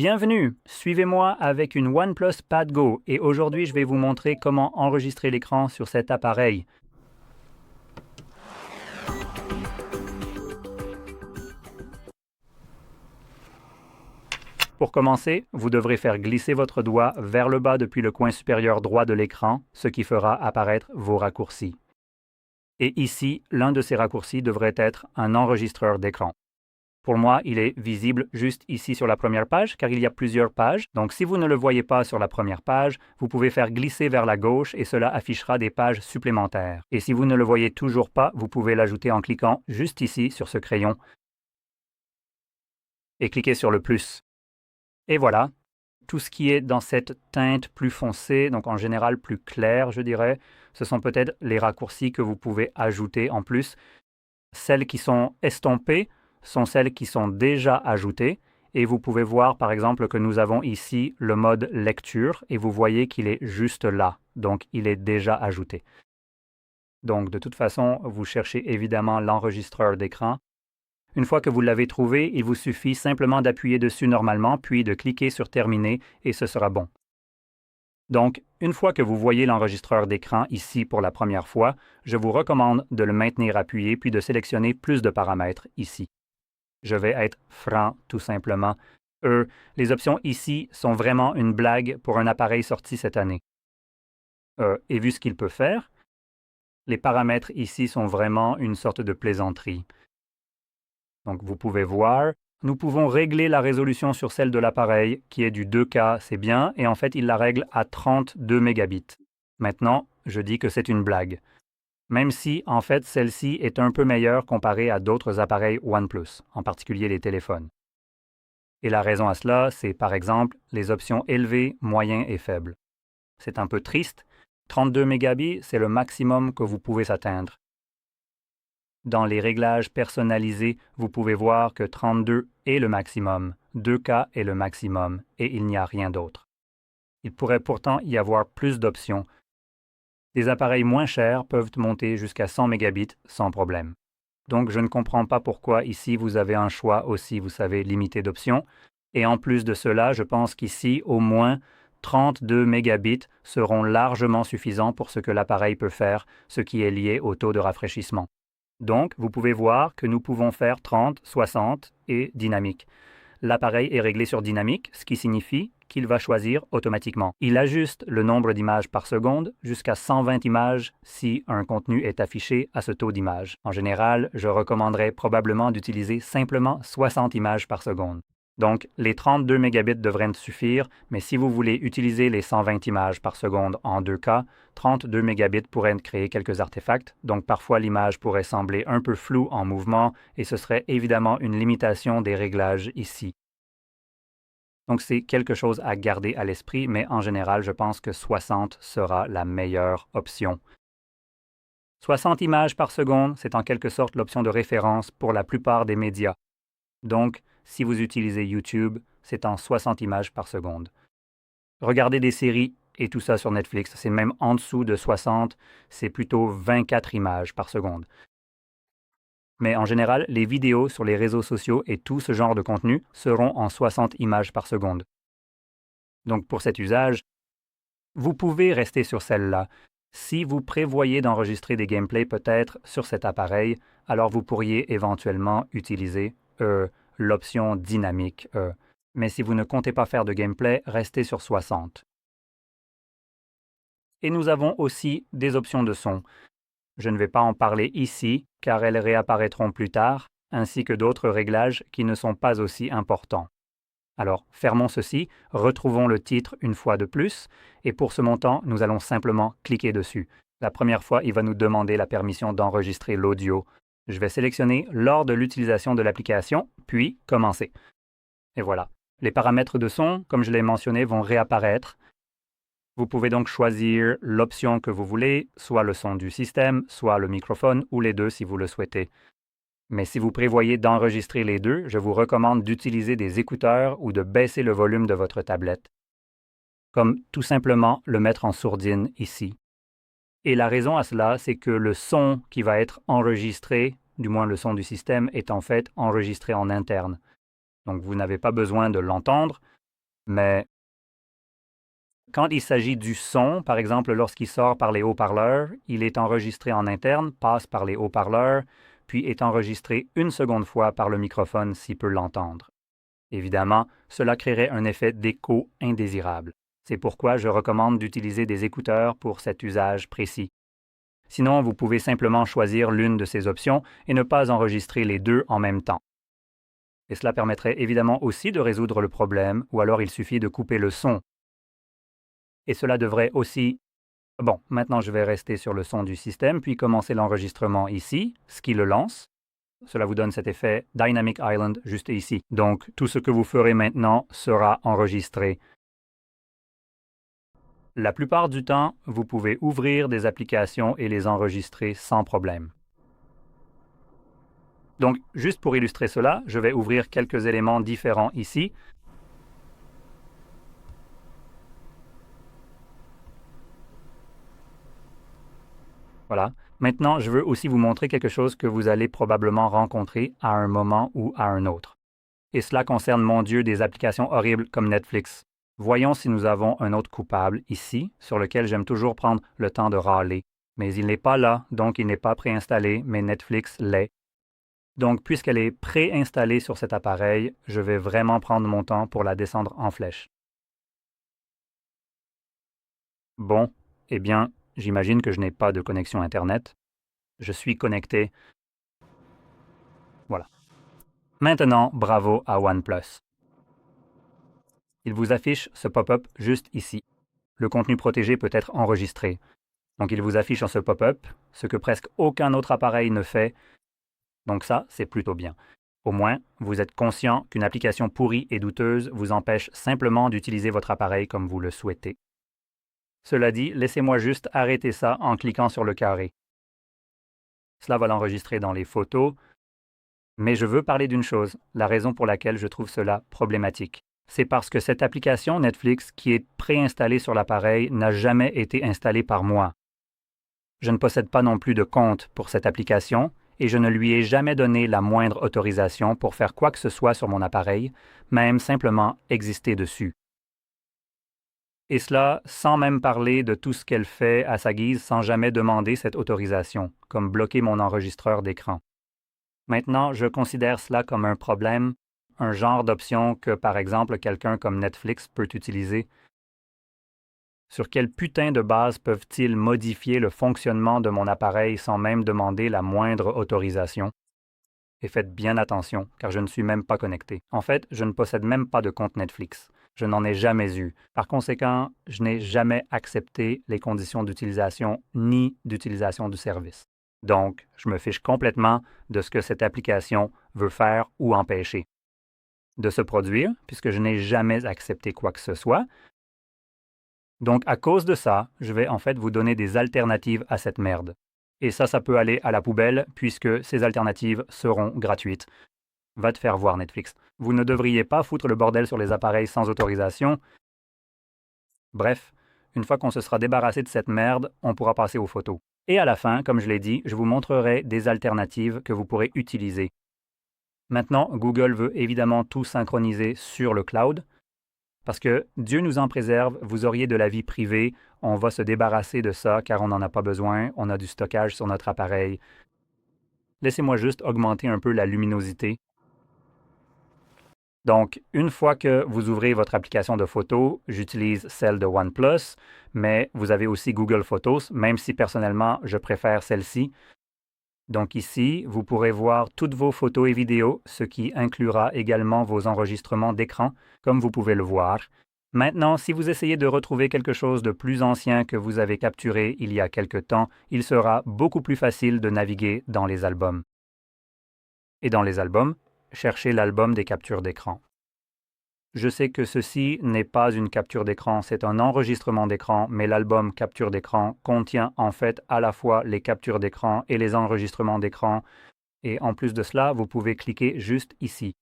Bienvenue, suivez-moi avec une OnePlus Pad Go et aujourd'hui je vais vous montrer comment enregistrer l'écran sur cet appareil. Pour commencer, vous devrez faire glisser votre doigt vers le bas depuis le coin supérieur droit de l'écran, ce qui fera apparaître vos raccourcis. Et ici, l'un de ces raccourcis devrait être un enregistreur d'écran. Pour moi, il est visible juste ici sur la première page, car il y a plusieurs pages. Donc si vous ne le voyez pas sur la première page, vous pouvez faire glisser vers la gauche et cela affichera des pages supplémentaires. Et si vous ne le voyez toujours pas, vous pouvez l'ajouter en cliquant juste ici sur ce crayon et cliquez sur le plus. Et voilà, tout ce qui est dans cette teinte plus foncée, donc en général plus claire, je dirais, ce sont peut-être les raccourcis que vous pouvez ajouter en plus. Celles qui sont estompées sont celles qui sont déjà ajoutées et vous pouvez voir par exemple que nous avons ici le mode lecture et vous voyez qu'il est juste là, donc il est déjà ajouté. Donc de toute façon, vous cherchez évidemment l'enregistreur d'écran. Une fois que vous l'avez trouvé, il vous suffit simplement d'appuyer dessus normalement puis de cliquer sur Terminer et ce sera bon. Donc, une fois que vous voyez l'enregistreur d'écran ici pour la première fois, je vous recommande de le maintenir appuyé puis de sélectionner plus de paramètres ici. Je vais être franc, tout simplement. Les options ici sont vraiment une blague pour un appareil sorti cette année. Et vu ce qu'il peut faire, les paramètres ici sont vraiment une sorte de plaisanterie. Donc vous pouvez voir, nous pouvons régler la résolution sur celle de l'appareil, qui est du 2K, c'est bien, et en fait il la règle à 32 mégabits. Maintenant, je dis que c'est une blague. Même si, en fait, celle-ci est un peu meilleure comparée à d'autres appareils OnePlus, en particulier les téléphones. Et la raison à cela, c'est par exemple les options élevé, moyen et faible. C'est un peu triste. 32 mégabits, c'est le maximum que vous pouvez atteindre. Dans les réglages personnalisés, vous pouvez voir que 32 est le maximum, 2K est le maximum, et il n'y a rien d'autre. Il pourrait pourtant y avoir plus d'options. Des appareils moins chers peuvent monter jusqu'à 100 mégabits sans problème. Donc je ne comprends pas pourquoi ici vous avez un choix aussi, vous savez, limité d'options. Et en plus de cela, je pense qu'ici, au moins 32 mégabits seront largement suffisants pour ce que l'appareil peut faire, ce qui est lié au taux de rafraîchissement. Donc, vous pouvez voir que nous pouvons faire 30, 60 et dynamique. L'appareil est réglé sur dynamique, ce qui signifie qu'il va choisir automatiquement. Il ajuste le nombre d'images par seconde jusqu'à 120 images si un contenu est affiché à ce taux d'image. En général, je recommanderais probablement d'utiliser simplement 60 images par seconde. Donc, les 32 mégabits devraient suffire, mais si vous voulez utiliser les 120 images par seconde en 2K, 32 mégabits pourraient créer quelques artefacts, donc parfois l'image pourrait sembler un peu floue en mouvement et ce serait évidemment une limitation des réglages ici. Donc c'est quelque chose à garder à l'esprit, mais en général, je pense que 60 sera la meilleure option. 60 images par seconde, c'est en quelque sorte l'option de référence pour la plupart des médias. Donc, si vous utilisez YouTube, c'est en 60 images par seconde. Regardez des séries et tout ça sur Netflix, c'est même en dessous de 60, c'est plutôt 24 images par seconde. Mais en général, les vidéos sur les réseaux sociaux et tout ce genre de contenu seront en 60 images par seconde. Donc pour cet usage, vous pouvez rester sur celle-là. Si vous prévoyez d'enregistrer des gameplays peut-être sur cet appareil, alors vous pourriez éventuellement utiliser l'option dynamique. Mais si vous ne comptez pas faire de gameplay, restez sur 60. Et nous avons aussi des options de son. Je ne vais pas en parler ici, car elles réapparaîtront plus tard, ainsi que d'autres réglages qui ne sont pas aussi importants. Alors, fermons ceci, retrouvons le titre une fois de plus, et pour ce montant, nous allons simplement cliquer dessus. La première fois, il va nous demander la permission d'enregistrer l'audio. Je vais sélectionner lors de l'utilisation de l'application, puis commencer. Et voilà. Les paramètres de son, comme je l'ai mentionné, vont réapparaître. Vous pouvez donc choisir l'option que vous voulez, soit le son du système, soit le microphone, ou les deux si vous le souhaitez. Mais si vous prévoyez d'enregistrer les deux, je vous recommande d'utiliser des écouteurs ou de baisser le volume de votre tablette. Comme tout simplement le mettre en sourdine ici. Et la raison à cela, c'est que le son qui va être enregistré, du moins le son du système, est en fait enregistré en interne. Donc vous n'avez pas besoin de l'entendre, Mais quand il s'agit du son, par exemple lorsqu'il sort par les haut-parleurs, il est enregistré en interne, passe par les haut-parleurs, puis est enregistré une seconde fois par le microphone s'il peut l'entendre. Évidemment, cela créerait un effet d'écho indésirable. C'est pourquoi je recommande d'utiliser des écouteurs pour cet usage précis. Sinon, vous pouvez simplement choisir l'une de ces options et ne pas enregistrer les deux en même temps. Et cela permettrait évidemment aussi de résoudre le problème, ou alors il suffit de couper le son. Et cela devrait aussi... Bon, maintenant je vais rester sur le son du système, puis commencer l'enregistrement ici, ce qui le lance. Cela vous donne cet effet Dynamic Island juste ici. Donc, tout ce que vous ferez maintenant sera enregistré. La plupart du temps, vous pouvez ouvrir des applications et les enregistrer sans problème. Donc, juste pour illustrer cela, je vais ouvrir quelques éléments différents ici. Voilà. Maintenant, je veux aussi vous montrer quelque chose que vous allez probablement rencontrer à un moment ou à un autre. Et cela concerne, mon Dieu, des applications horribles comme Netflix. Voyons si nous avons un autre coupable ici, sur lequel j'aime toujours prendre le temps de râler. Mais il n'est pas là, donc il n'est pas préinstallé, mais Netflix l'est. Donc, puisqu'elle est préinstallée sur cet appareil, je vais vraiment prendre mon temps pour la descendre en flèche. Bon, eh bien, j'imagine que je n'ai pas de connexion Internet. Je suis connecté. Voilà. Maintenant, bravo à OnePlus. Il vous affiche ce pop-up juste ici. Le contenu protégé peut être enregistré. Donc il vous affiche en ce pop-up, ce que presque aucun autre appareil ne fait. Donc ça, c'est plutôt bien. Au moins, vous êtes conscient qu'une application pourrie et douteuse vous empêche simplement d'utiliser votre appareil comme vous le souhaitez. Cela dit, laissez-moi juste arrêter ça en cliquant sur le carré. Cela va l'enregistrer dans les photos, mais je veux parler d'une chose, la raison pour laquelle je trouve cela problématique. C'est parce que cette application Netflix qui est préinstallée sur l'appareil n'a jamais été installée par moi. Je ne possède pas non plus de compte pour cette application et je ne lui ai jamais donné la moindre autorisation pour faire quoi que ce soit sur mon appareil, même simplement exister dessus. Et cela sans même parler de tout ce qu'elle fait à sa guise sans jamais demander cette autorisation, comme bloquer mon enregistreur d'écran. Maintenant, je considère cela comme un problème, un genre d'option que, par exemple, quelqu'un comme Netflix peut utiliser. Sur quelle putain de base peuvent-ils modifier le fonctionnement de mon appareil sans même demander la moindre autorisation? Et faites bien attention, car je ne suis même pas connecté. En fait, je ne possède même pas de compte Netflix. Je n'en ai jamais eu. Par conséquent, je n'ai jamais accepté les conditions d'utilisation ni d'utilisation du service. Donc, je me fiche complètement de ce que cette application veut faire ou empêcher. De se produire, puisque je n'ai jamais accepté quoi que ce soit. Donc, à cause de ça, je vais en fait vous donner des alternatives à cette merde. Et ça peut aller à la poubelle, puisque ces alternatives seront gratuites. Va te faire voir, Netflix. Vous ne devriez pas foutre le bordel sur les appareils sans autorisation. Bref, une fois qu'on se sera débarrassé de cette merde, on pourra passer aux photos. Et à la fin, comme je l'ai dit, je vous montrerai des alternatives que vous pourrez utiliser. Maintenant, Google veut évidemment tout synchroniser sur le cloud, parce que, Dieu nous en préserve, vous auriez de la vie privée, on va se débarrasser de ça car on n'en a pas besoin, on a du stockage sur notre appareil. Laissez-moi juste augmenter un peu la luminosité. Donc, une fois que vous ouvrez votre application de photos, j'utilise celle de OnePlus, mais vous avez aussi Google Photos, même si personnellement, je préfère celle-ci. Donc ici, vous pourrez voir toutes vos photos et vidéos, ce qui inclura également vos enregistrements d'écran, comme vous pouvez le voir. Maintenant, si vous essayez de retrouver quelque chose de plus ancien que vous avez capturé il y a quelque temps, il sera beaucoup plus facile de naviguer dans les albums. Et dans les albums, cherchez l'album des captures d'écran. Je sais que ceci n'est pas une capture d'écran, c'est un enregistrement d'écran, mais l'album capture d'écran contient en fait à la fois les captures d'écran et les enregistrements d'écran, et en plus de cela, vous pouvez cliquer juste ici.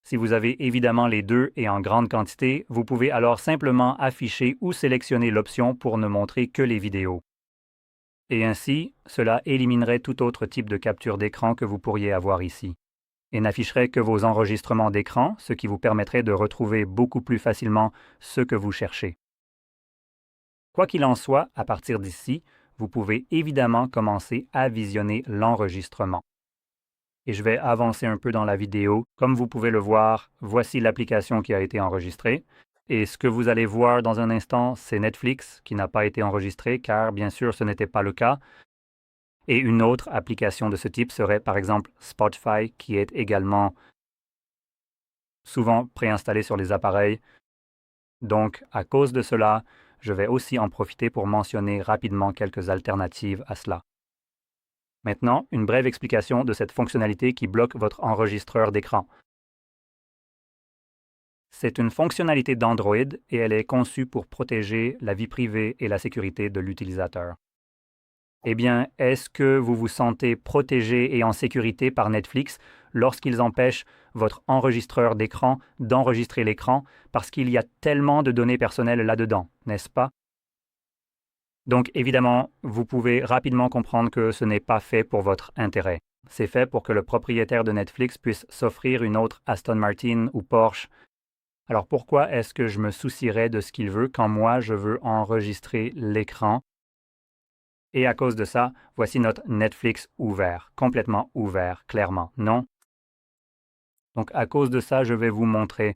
Si vous avez évidemment les deux et en grande quantité, vous pouvez alors simplement afficher ou sélectionner l'option pour ne montrer que les vidéos. Et ainsi, cela éliminerait tout autre type de capture d'écran que vous pourriez avoir ici. et n'afficherait que vos enregistrements d'écran, ce qui vous permettrait de retrouver beaucoup plus facilement ce que vous cherchez. Quoi qu'il en soit, à partir d'ici, vous pouvez évidemment commencer à visionner l'enregistrement. Et je vais avancer un peu dans la vidéo. Comme vous pouvez le voir, voici l'application qui a été enregistrée. Et ce que vous allez voir dans un instant, c'est Netflix qui n'a pas été enregistré, car bien sûr ce n'était pas le cas. Et une autre application de ce type serait par exemple Spotify, qui est également souvent préinstallée sur les appareils. Donc, à cause de cela, je vais aussi en profiter pour mentionner rapidement quelques alternatives à cela. Maintenant, une brève explication de cette fonctionnalité qui bloque votre enregistreur d'écran. C'est une fonctionnalité d'Android et elle est conçue pour protéger la vie privée et la sécurité de l'utilisateur. Eh bien, est-ce que vous vous sentez protégé et en sécurité par Netflix lorsqu'ils empêchent votre enregistreur d'écran d'enregistrer l'écran parce qu'il y a tellement de données personnelles là-dedans, n'est-ce pas? Donc, évidemment, vous pouvez rapidement comprendre que ce n'est pas fait pour votre intérêt. C'est fait pour que le propriétaire de Netflix puisse s'offrir une autre Aston Martin ou Porsche. Alors pourquoi est-ce que je me soucierais de ce qu'il veut quand moi je veux enregistrer l'écran? Et à cause de ça, voici notre Netflix ouvert, complètement ouvert, clairement, non? Donc à cause de ça, je vais vous montrer.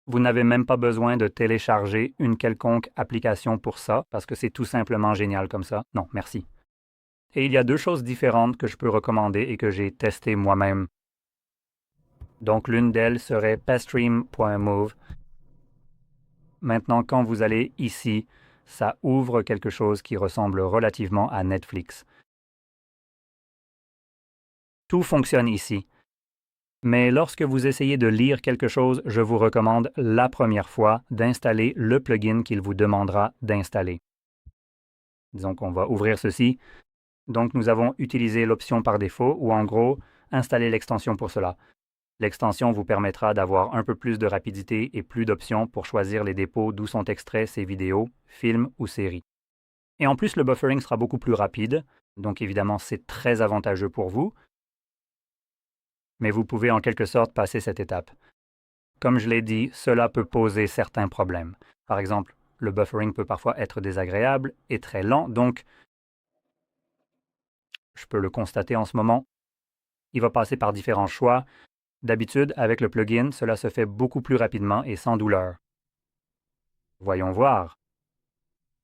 Vous n'avez même pas besoin de télécharger une quelconque application pour ça, parce que c'est tout simplement génial comme ça. Non, merci. Et il y a deux choses différentes que je peux recommander et que j'ai testées moi-même. Donc l'une d'elles serait Pestream.move. Maintenant, quand vous allez ici, ça ouvre quelque chose qui ressemble relativement à Netflix. Tout fonctionne ici. Mais lorsque vous essayez de lire quelque chose, je vous recommande la première fois d'installer le plugin qu'il vous demandera d'installer. Disons qu'on va ouvrir ceci. Donc nous avons utilisé l'option par défaut ou en gros, installer l'extension pour cela. L'extension vous permettra d'avoir un peu plus de rapidité et plus d'options pour choisir les dépôts d'où sont extraits ces vidéos, films ou séries. Et en plus, le buffering sera beaucoup plus rapide, donc évidemment c'est très avantageux pour vous, mais vous pouvez en quelque sorte passer cette étape. Comme je l'ai dit, cela peut poser certains problèmes. Par exemple, le buffering peut parfois être désagréable et très lent, donc je peux le constater en ce moment. Il va passer par différents choix. D'habitude, avec le plugin, cela se fait beaucoup plus rapidement et sans douleur. Voyons voir.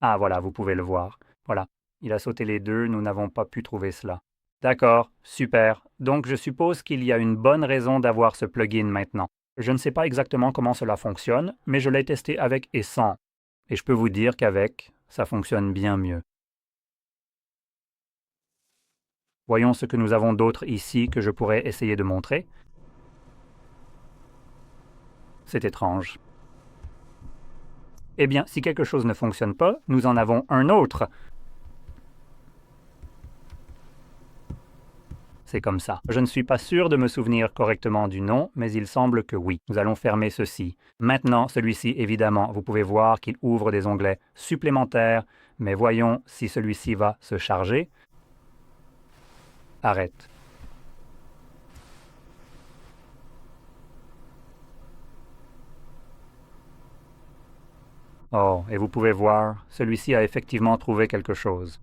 Ah voilà, vous pouvez le voir. Voilà, il a sauté les deux, nous n'avons pas pu trouver cela. D'accord, super. Donc je suppose qu'il y a une bonne raison d'avoir ce plugin maintenant. Je ne sais pas exactement comment cela fonctionne, mais je l'ai testé avec et sans. Et je peux vous dire qu'avec, ça fonctionne bien mieux. Voyons ce que nous avons d'autre ici que je pourrais essayer de montrer. C'est étrange. Eh bien, si quelque chose ne fonctionne pas, nous en avons un autre. C'est comme ça. Je ne suis pas sûr de me souvenir correctement du nom, mais il semble que oui. Nous allons fermer ceci. Maintenant, celui-ci, évidemment, vous pouvez voir qu'il ouvre des onglets supplémentaires, mais voyons si celui-ci va se charger. Arrête. Oh, et vous pouvez voir, celui-ci a effectivement trouvé quelque chose.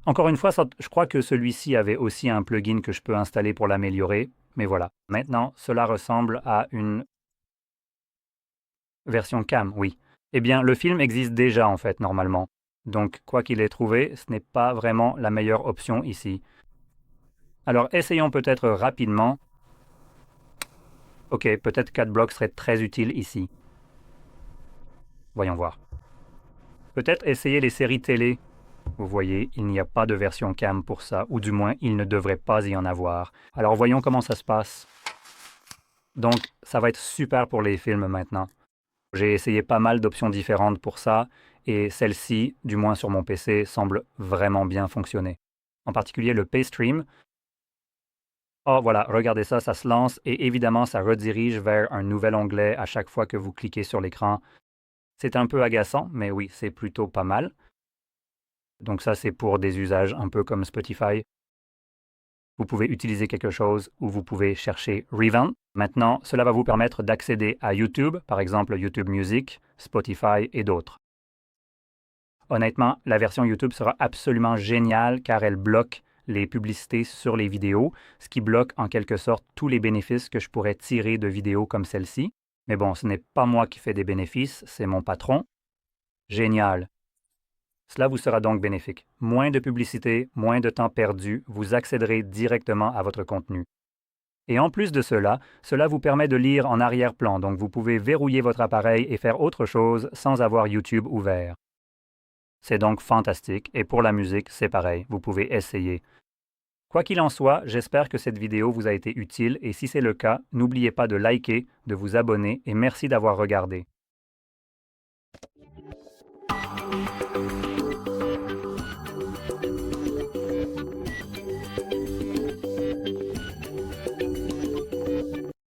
Encore une fois, je crois que celui-ci avait aussi un plugin que je peux installer pour l'améliorer, mais voilà. Maintenant, cela ressemble à une version cam, oui. Eh bien, le film existe déjà en fait, normalement. Donc, quoi qu'il ait trouvé, ce n'est pas vraiment la meilleure option ici. Alors, essayons peut-être rapidement. Ok, peut-être qu'Adblock serait très utile ici. Voyons voir. Peut-être essayer les séries télé. Vous voyez, il n'y a pas de version cam pour ça, ou du moins, il ne devrait pas y en avoir. Alors, voyons comment ça se passe. Donc, ça va être super pour les films maintenant. J'ai essayé pas mal d'options différentes pour ça, et celle-ci, du moins sur mon PC, semble vraiment bien fonctionner. En particulier le PayStream. Oh voilà, regardez ça, ça se lance, et évidemment ça redirige vers un nouvel onglet à chaque fois que vous cliquez sur l'écran. C'est un peu agaçant, mais oui, c'est plutôt pas mal. Donc ça, c'est pour des usages un peu comme Spotify. Vous pouvez utiliser quelque chose où vous pouvez chercher Revamp. Maintenant, cela va vous permettre d'accéder à YouTube, par exemple YouTube Music, Spotify et d'autres. Honnêtement, la version YouTube sera absolument géniale car elle bloque les publicités sur les vidéos, ce qui bloque en quelque sorte tous les bénéfices que je pourrais tirer de vidéos comme celle-ci. Mais bon, ce n'est pas moi qui fais des bénéfices, c'est mon patron. Génial. Cela vous sera donc bénéfique. Moins de publicité, moins de temps perdu, vous accéderez directement à votre contenu. Et en plus de cela, cela vous permet de lire en arrière-plan, donc vous pouvez verrouiller votre appareil et faire autre chose sans avoir YouTube ouvert. C'est donc fantastique, et pour la musique, c'est pareil, vous pouvez essayer. Quoi qu'il en soit, j'espère que cette vidéo vous a été utile, et si c'est le cas, n'oubliez pas de liker, de vous abonner, et merci d'avoir regardé.